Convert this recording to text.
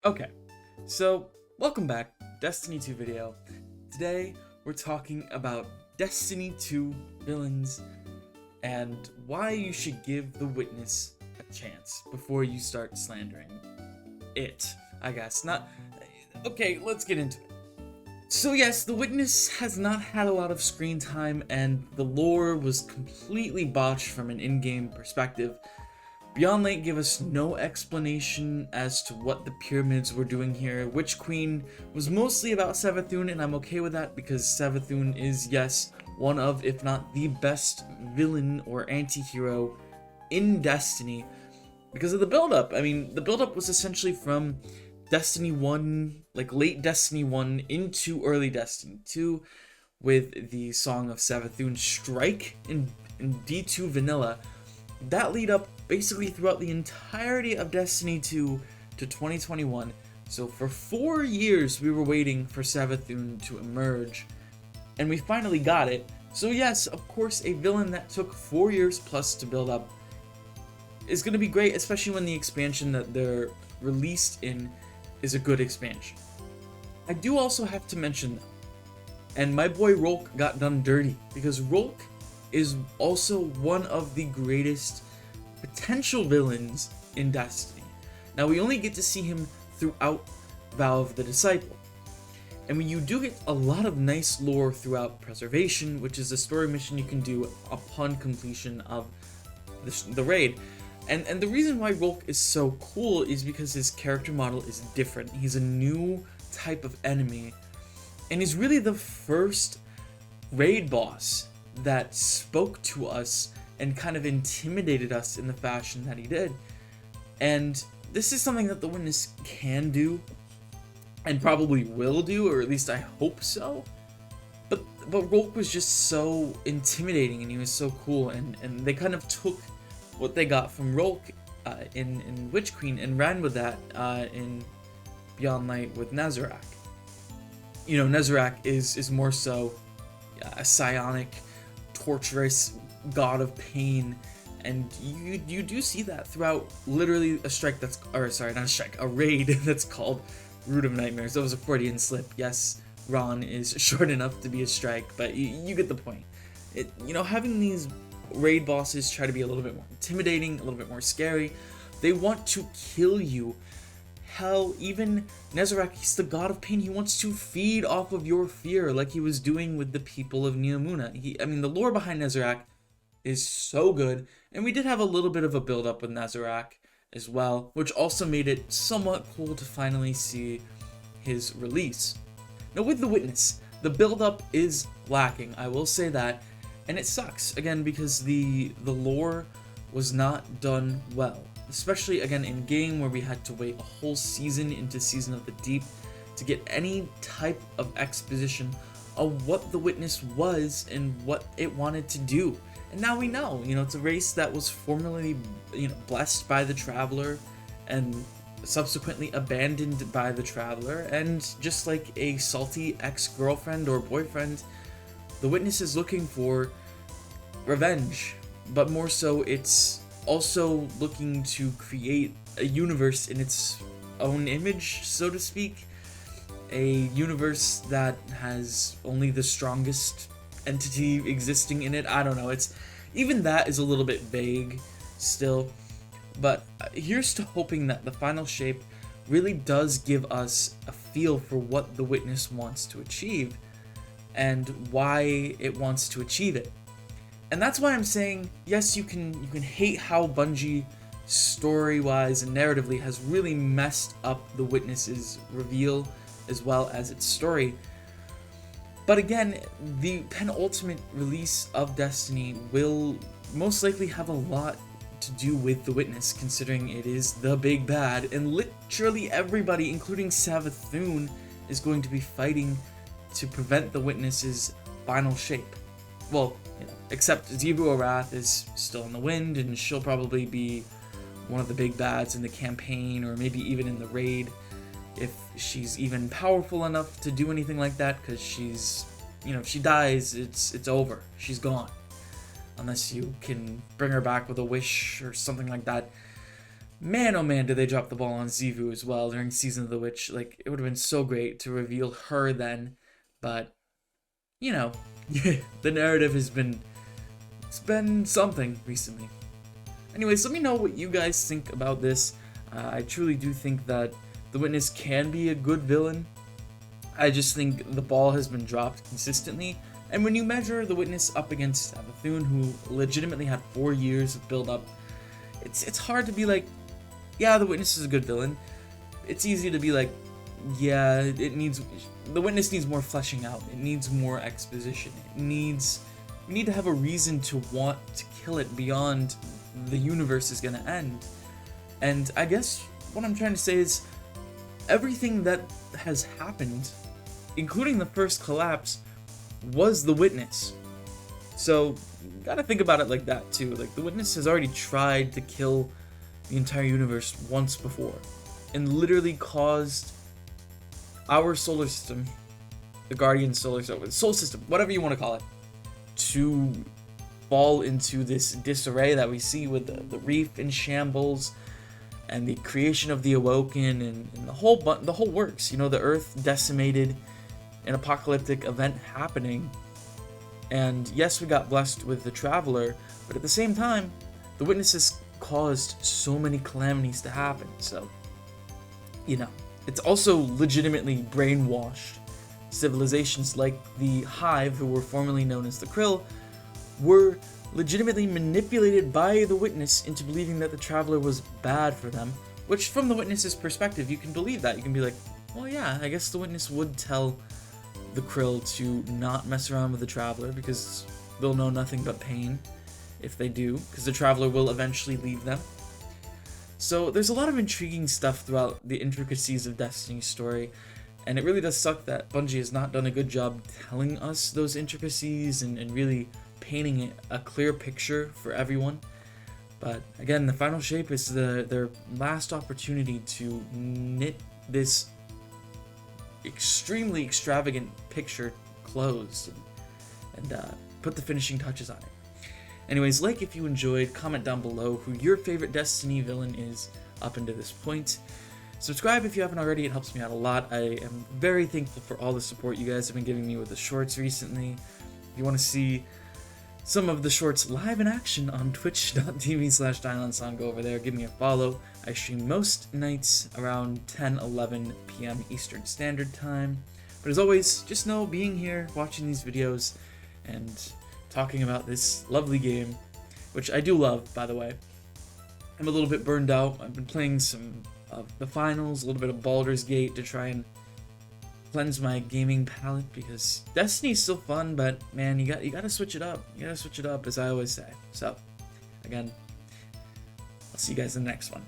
Okay, so welcome back, Destiny 2 video. Today we're talking about Destiny 2 villains and why you should give the Witness a chance before you start slandering it, I guess. Okay, let's get into it. So yes, the Witness has not had a lot of screen time and the lore was completely botched from an in-game perspective. Beyond Light gave us no explanation as to what the pyramids were doing here. Witch Queen was mostly about Savathun, and I'm okay with that because Savathun is, yes, one of, if not the best villain or anti-hero in Destiny because of the build-up. I mean, the build-up was essentially from Destiny 1, like late Destiny 1 into early Destiny 2 with the Song of Savathun Strike in D2 Vanilla. That lead up basically throughout the entirety of Destiny 2 to 2021. So for 4 years we were waiting for Savathun to emerge, and we finally got it. So yes, of course, a villain that took 4 years plus to build up is going to be great, especially when the expansion that they're released in is a good expansion. I do also have to mention, and my boy Rolk got done dirty, because Rolk is also one of the greatest potential villains in Destiny. Now, we only get to see him throughout Vow of the Disciple, and when you do get a lot of nice lore throughout Preservation, which is a story mission you can do upon completion of the raid. And the reason why Rolk is so cool is because his character model is different. He's a new type of enemy, and he's really the first raid boss that spoke to us and kind of intimidated us in the fashion that he did. And this is something that the Witness can do and probably will do, or at least I hope so. But Rolk was just so intimidating and he was so cool, and they kind of took what they got from Rolk in Witch Queen and ran with that in Beyond Light with Nezarec. You know, Nezarec is more so a psionic, torturous god of pain, and you do see that throughout literally a strike that's, or sorry, not a strike, a raid that's called Root of Nightmares. That was a Freudian slip. Yes, Ron is short enough to be a strike, but you get the point. Having these raid bosses try to be a little bit more intimidating, a little bit more scary. They want to kill you. Hell, even Nezarec, he's the god of pain. He wants to feed off of your fear like he was doing with the people of Neomuna. The lore behind Nezarec is so good, and we did have a little bit of a build-up with Nezarec as well, which also made it somewhat cool to finally see his release. Now, with the Witness, the build-up is lacking, I will say that, and it sucks, again, because the lore was not done well. Especially, again, in game where we had to wait a whole season into Season of the Deep to get any type of exposition of what the Witness was and what it wanted to do. And now we know, it's a race that was formerly, blessed by the Traveler and subsequently abandoned by the Traveler, and just like a salty ex-girlfriend or boyfriend, the Witness is looking for revenge, but more so it's also looking to create a universe in its own image, so to speak. A universe that has only the strongest entity existing in it. I don't know, even that is a little bit vague still, but here's to hoping that the final shape really does give us a feel for what the Witness wants to achieve and why it wants to achieve it. And that's why I'm saying, yes, you can hate how Bungie, story-wise and narratively, has really messed up the Witness's reveal as well as its story. But again, the penultimate release of Destiny will most likely have a lot to do with the Witness, considering it is the big bad, and literally everybody, including Savathun, is going to be fighting to prevent the Witness's final shape. Well, except Zebu Arath is still in the wind, and she'll probably be one of the big bads in the campaign, or maybe even in the raid, if she's even powerful enough to do anything like that, because she's, if she dies, it's over. She's gone. Unless you can bring her back with a wish or something like that. man, oh man, did they drop the ball on Zivu as well during Season of the Witch. Like, it would have been so great to reveal her then, but, you know, the narrative it's been something recently. Anyways, let me know what you guys think about this. I truly do think that the Witness can be a good villain. I just think the ball has been dropped consistently, and when you measure the Witness up against Bethune, who legitimately had 4 years of build-up, it's hard to be like, yeah, the Witness is a good villain. It's easy to be like, yeah, the Witness needs more fleshing out. It needs more exposition. We need to have a reason to want to kill it beyond the universe is gonna end. And I guess what I'm trying to say is everything that has happened, including the first collapse, was the Witness. So you gotta think about it like that too. Like, the Witness has already tried to kill the entire universe once before, and literally caused our solar system, the Guardian solar system, whatever you want to call it, to fall into this disarray that we see with the reef in shambles, and the creation of the Awoken, and the whole works. You know, the Earth decimated, an apocalyptic event happening, and yes, we got blessed with the Traveler, but at the same time, the Witnesses caused so many calamities to happen. So, you know, it's also legitimately brainwashed. Civilizations like the Hive, who were formerly known as the Krill, were legitimately manipulated by the Witness into believing that the Traveler was bad for them, which from the Witness's perspective, you can believe that. You can be like, well, yeah, I guess the Witness would tell the Krill to not mess around with the Traveler because they'll know nothing but pain if they do, because the Traveler will eventually leave them. So there's a lot of intriguing stuff throughout the intricacies of Destiny's story, and it really does suck that Bungie has not done a good job telling us those intricacies and really painting a clear picture for everyone. But again, the final shape is their last opportunity to knit this extremely extravagant picture closed and put the finishing touches on it. Anyways, like if you enjoyed, comment down below who your favorite Destiny villain is up until this point. Subscribe if you haven't already, it helps me out a lot. I am very thankful for all the support you guys have been giving me with the shorts recently. If you want to see some of the shorts live in action on twitch.tv/DylanSong, go over there, give me a follow. I stream most nights around 10-11 p.m. Eastern Standard Time. But as always, just know being here, watching these videos, and talking about this lovely game, which I do love, by the way. I'm a little bit burned out. I've been playing some of the finals, a little bit of Baldur's Gate to try and cleanse my gaming palette, because Destiny's still fun, but man, you gotta switch it up. You gotta switch it up, as I always say. So, again, I'll see you guys in the next one.